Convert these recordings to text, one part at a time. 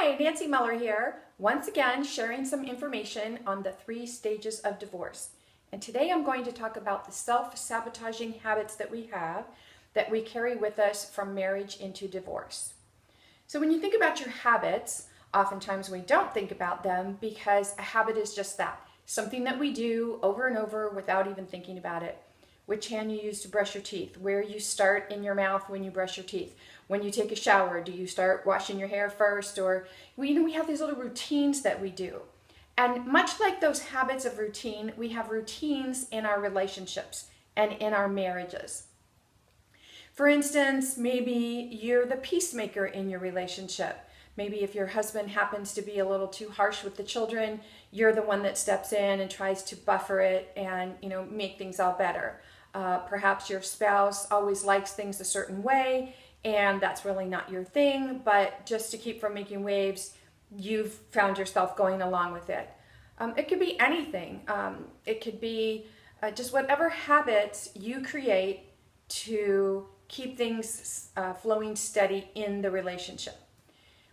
Hi, Nancy Mueller here, once again sharing some information on the 3 stages of divorce. And today I'm going to talk about the self-sabotaging habits that we have that we carry with us from marriage into divorce. So when you think about your habits, oftentimes we don't think about them because a habit is just that, something that we do over and over without even thinking about it. Which hand you use to brush your teeth, where you start in your mouth when you brush your teeth. When you take a shower, do you start washing your hair first? Or, we have these little routines that we do. And much like those habits of routine, we have routines in our relationships and in our marriages. For instance, maybe you're the peacemaker in your relationship. Maybe if your husband happens to be a little too harsh with the children, you're the one that steps in and tries to buffer it and, make things all better. Perhaps your spouse always likes things a certain way and that's really not your thing, but just to keep from making waves, you've found yourself going along with it. It could be anything. It could be just whatever habits you create to keep things flowing steady in the relationship.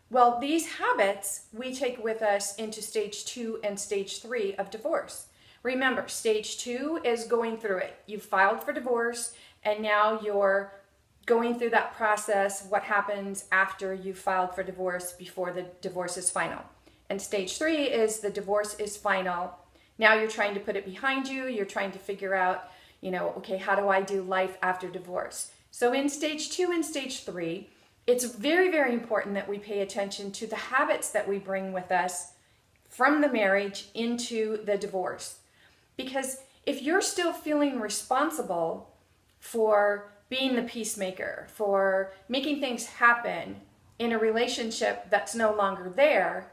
Well, these habits we take with us into stage 2 and stage 3 of divorce. Remember, stage 2 is going through it. You've filed for divorce and now you're going through that process, what happens after you filed for divorce before the divorce is final. And stage 3 is the divorce is final. Now you're trying to put it behind you. You're trying to figure out, okay, how do I do life after divorce? So in stage 2 and stage 3, it's very, very important that we pay attention to the habits that we bring with us from the marriage into the divorce. Because if you're still feeling responsible for being the peacemaker, for making things happen in a relationship that's no longer there,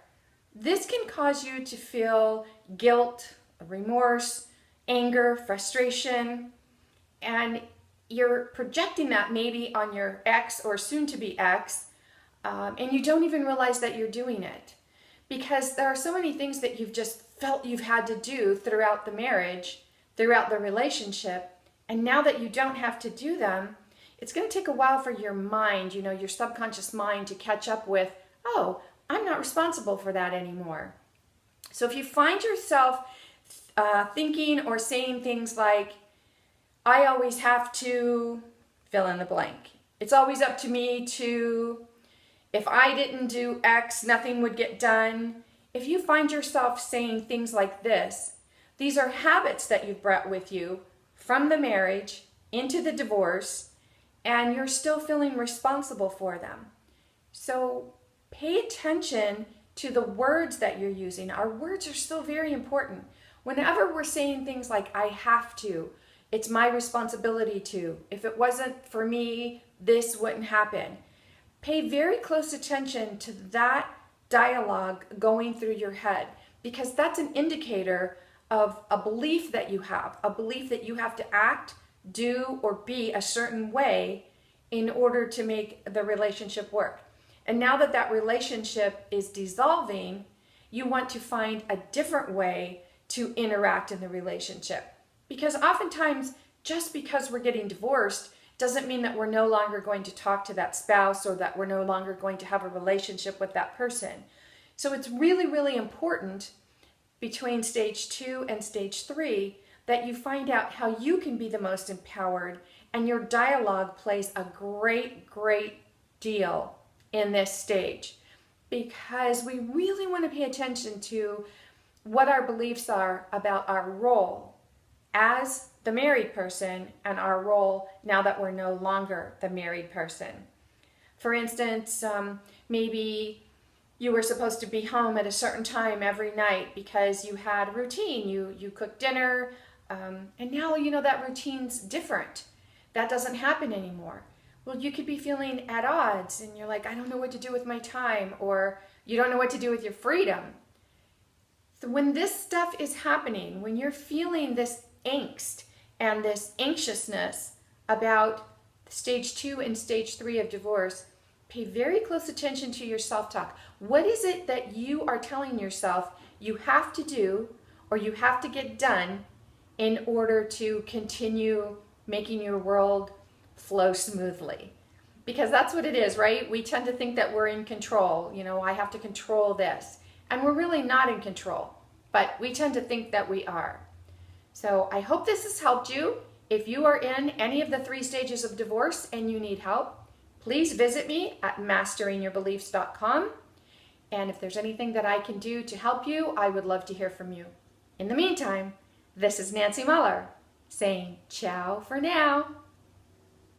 this can cause you to feel guilt, remorse, anger, frustration, and you're projecting that maybe on your ex or soon-to-be ex, and you don't even realize that you're doing it. Because there are so many things that you've just felt you've had to do throughout the marriage, throughout the relationship, and now that you don't have to do them, it's going to take a while for your mind, your subconscious mind to catch up with, oh, I'm not responsible for that anymore. So if you find yourself thinking or saying things like, I always have to fill in the blank. It's always up to me to, if I didn't do X, nothing would get done. If you find yourself saying things like this, these are habits that you've brought with you from the marriage into the divorce, and you're still feeling responsible for them. So pay attention to the words that you're using. Our words are still very important. Whenever we're saying things like, I have to, it's my responsibility to, if it wasn't for me, this wouldn't happen. Pay very close attention to that dialogue going through your head, because that's an indicator of a belief that you have to act, do, or be a certain way in order to make the relationship work. And now that that relationship is dissolving, you want to find a different way to interact in the relationship. Because oftentimes, just because we're getting divorced doesn't mean that we're no longer going to talk to that spouse or that we're no longer going to have a relationship with that person. So it's really, really important between stage 2 and stage 3 that you find out how you can be the most empowered, and your dialogue plays a great, great deal in this stage, because we really want to pay attention to what our beliefs are about our role as the married person and our role now that we're no longer the married person. For instance, maybe you were supposed to be home at a certain time every night because you had a routine. You cooked dinner, and now that routine's different. That doesn't happen anymore. Well, you could be feeling at odds and you're like, I don't know what to do with my time, or you don't know what to do with your freedom. So when this stuff is happening, when you're feeling this angst and this anxiousness about stage 2 and stage 3 of divorce, pay very close attention to your self-talk. What is it that you are telling yourself you have to do or you have to get done in order to continue making your world flow smoothly? Because that's what it is, right? We tend to think that we're in control. You know, I have to control this. And we're really not in control, but we tend to think that we are. So I hope this has helped you. If you are in any of the 3 stages of divorce and you need help, please visit me at masteringyourbeliefs.com. And if there's anything that I can do to help you, I would love to hear from you. In the meantime, this is Nancy Mueller saying ciao for now.